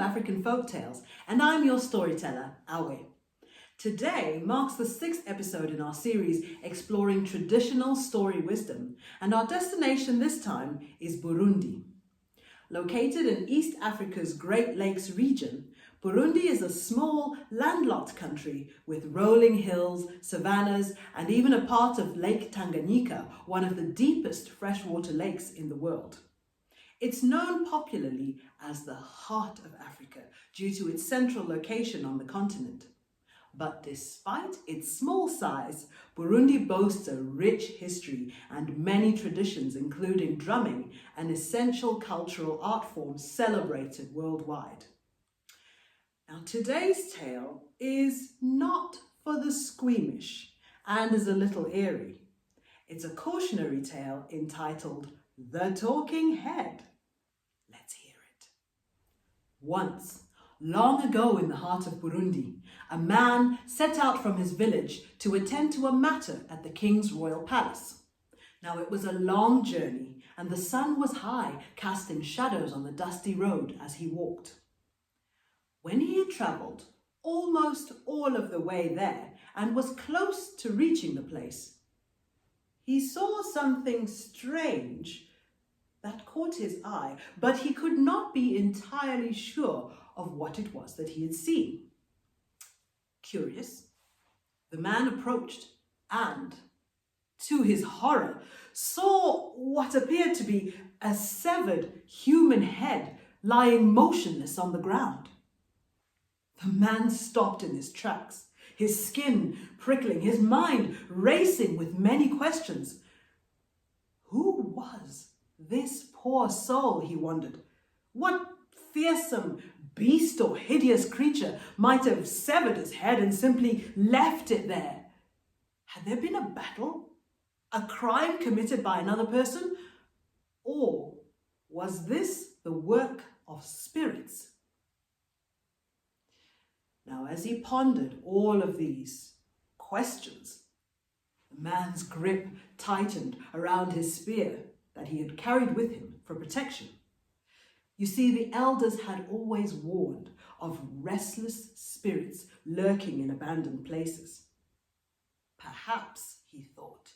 African Folktales, and I'm your storyteller, Awe. Today marks the 6th episode in our series exploring traditional story wisdom, and our destination this time is Burundi. Located in East Africa's Great Lakes region, Burundi is a small, landlocked country with rolling hills, savannas, and even a part of Lake Tanganyika, one of the deepest freshwater lakes in the world. It's known popularly as the heart of Africa due to its central location on the continent. But despite its small size, Burundi boasts a rich history and many traditions, including drumming, an essential cultural art form celebrated worldwide. Now, today's tale is not for the squeamish and is a little eerie. It's a cautionary tale entitled The Talking Head. Let's hear it. Once, long ago in the heart of Burundi, a man set out from his village to attend to a matter at the king's royal palace. Now it was a long journey, and the sun was high, casting shadows on the dusty road as he walked. When he had travelled almost all of the way there and was close to reaching the place, he saw something strange that caught his eye, but he could not be entirely sure of what it was that he had seen. Curious, the man approached and, to his horror, saw what appeared to be a severed human head lying motionless on the ground. The man stopped in his tracks, his skin prickling, his mind racing with many questions. Who was this poor soul, he wondered? What fearsome beast or hideous creature might have severed his head and simply left it there? Had there been a battle? A crime committed by another person? Or was this the work of spirits? Now, as he pondered all of these questions, the man's grip tightened around his spear that he had carried with him for protection. You see, the elders had always warned of restless spirits lurking in abandoned places. Perhaps, he thought,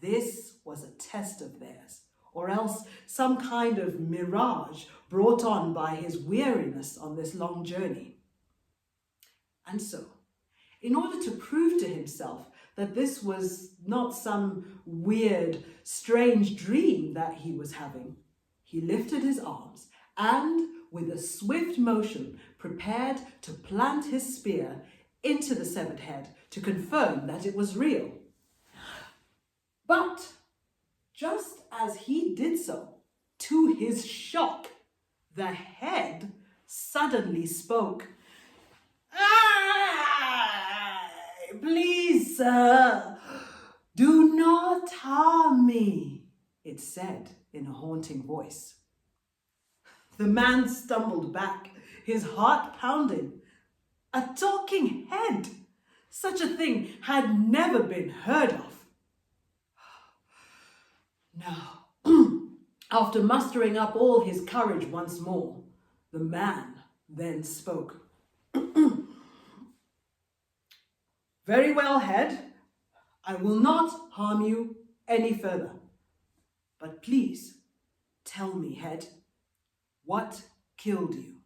this was a test of theirs, or else some kind of mirage brought on by his weariness on this long journey. And so, in order to prove to himself that this was not some weird, strange dream that he was having, he lifted his arms and, with a swift motion, prepared to plant his spear into the severed head to confirm that it was real. But just as he did so, to his shock, the head suddenly spoke. "Please, sir, do not harm me," it said in a haunting voice. The man stumbled back, his heart pounding. A talking head! Such a thing had never been heard of. Now, after mustering up all his courage once more, the man then spoke. "Very well, head. I will not harm you any further. But please, tell me, head, what killed you?"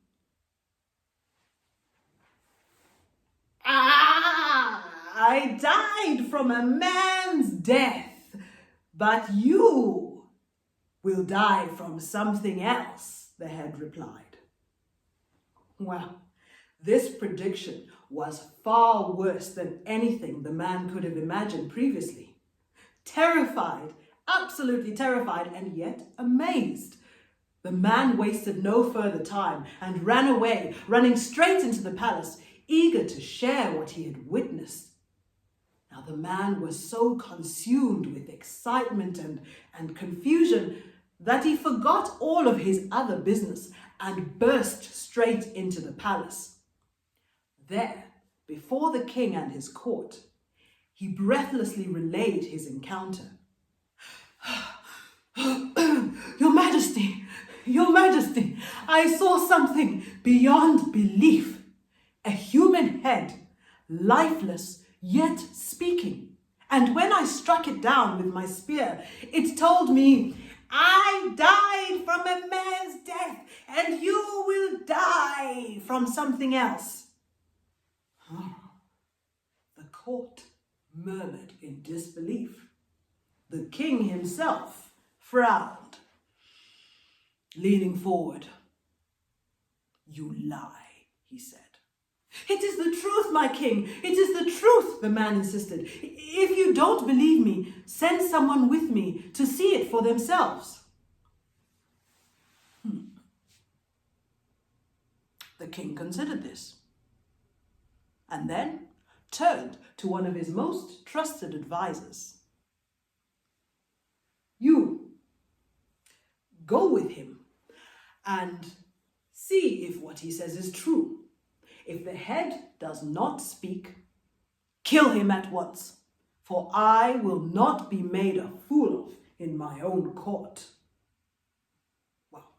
"I died from a man's death, but you will die from something else," the head replied. Well, this prediction was far worse than anything the man could have imagined previously. Terrified, absolutely terrified, and yet amazed, the man wasted no further time and ran away, running straight into the palace, eager to share what he had witnessed. Now, the man was so consumed with excitement and confusion that he forgot all of his other business and burst straight into the palace. There, before the king and his court, he breathlessly relayed his encounter. "Your Majesty, Your Majesty, I saw something beyond belief. A human head, lifeless yet speaking. And when I struck it down with my spear, it told me, I died from a man's death, and you will die from something else. The court murmured in disbelief. The king himself frowned, leaning forward. You lie, he said. It is the truth, my king. It is the truth, the man insisted. If you don't believe me, send someone with me to see it for themselves. The king considered this and then turned to one of his most trusted advisors. You go with him and see if what he says is true. If the head does not speak, kill him at once, for I will not be made a fool of in my own court. Well,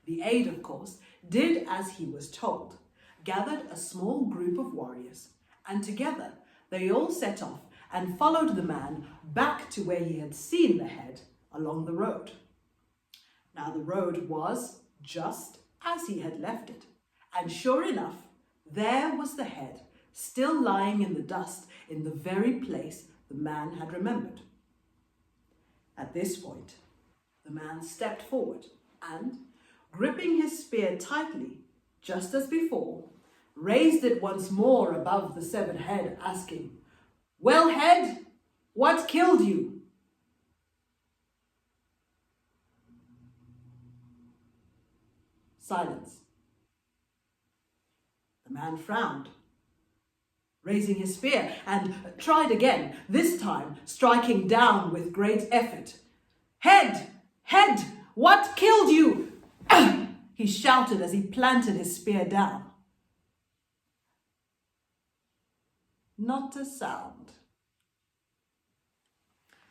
the aide, of course, did as he was told, gathered a small group of warriors, and together they all set off and followed the man back to where he had seen the head along the road. Now the road was just as he had left it, and sure enough, there was the head, still lying in the dust in the very place the man had remembered. At this point, the man stepped forward and, gripping his spear tightly, just as before, raised it once more above the severed head, asking, Well, head, what killed you? Silence. The man frowned, raising his spear, and tried again, this time striking down with great effort. Head, head, what killed you? He shouted as he planted his spear down. Not a sound.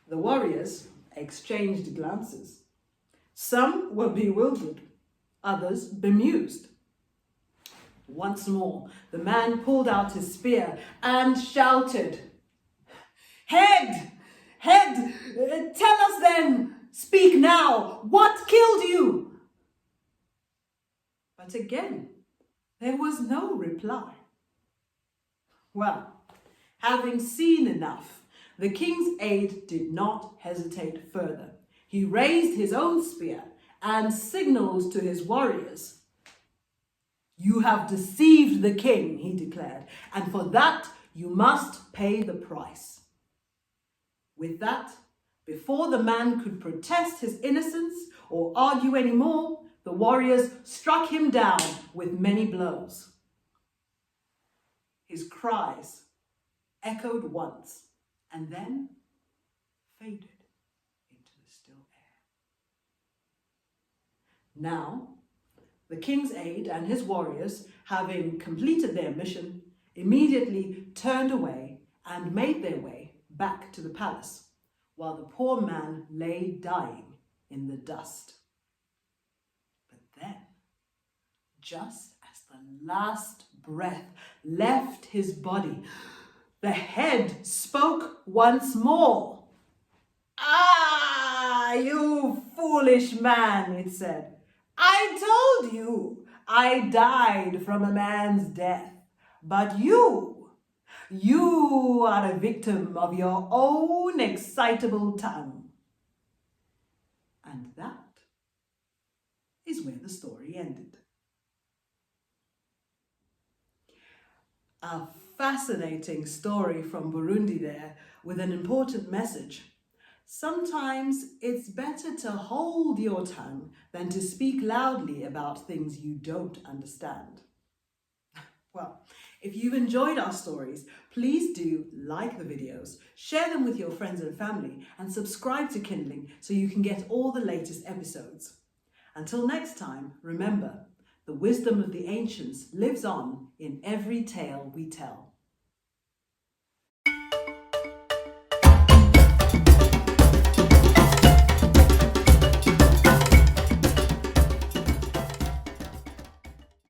The warriors exchanged glances. Some were bewildered, others bemused. Once more, the man pulled out his spear and shouted, Head! Head! Tell us then! Speak now! What killed you? But again, there was no reply. Well, having seen enough, the king's aide did not hesitate further. He raised his own spear and signaled to his warriors. You have deceived the king, he declared, and for that you must pay the price. With that, before the man could protest his innocence or argue any more, the warriors struck him down with many blows. His cries echoed once and then faded into the still air. Now, the king's aide and his warriors, having completed their mission, immediately turned away and made their way back to the palace, while the poor man lay dying in the dust. But then, just as the last breath left his body, the head spoke once more. Ah, you foolish man, it said. I told you I died from a man's death, but you are a victim of your own excitable tongue. And that is where the story ended. A fascinating story from Burundi there, with an important message. Sometimes it's better to hold your tongue than to speak loudly about things you don't understand. Well, if you've enjoyed our stories, please do like the videos, share them with your friends and family, and subscribe to Kindling so you can get all the latest episodes. Until next time, remember, the wisdom of the ancients lives on in every tale we tell.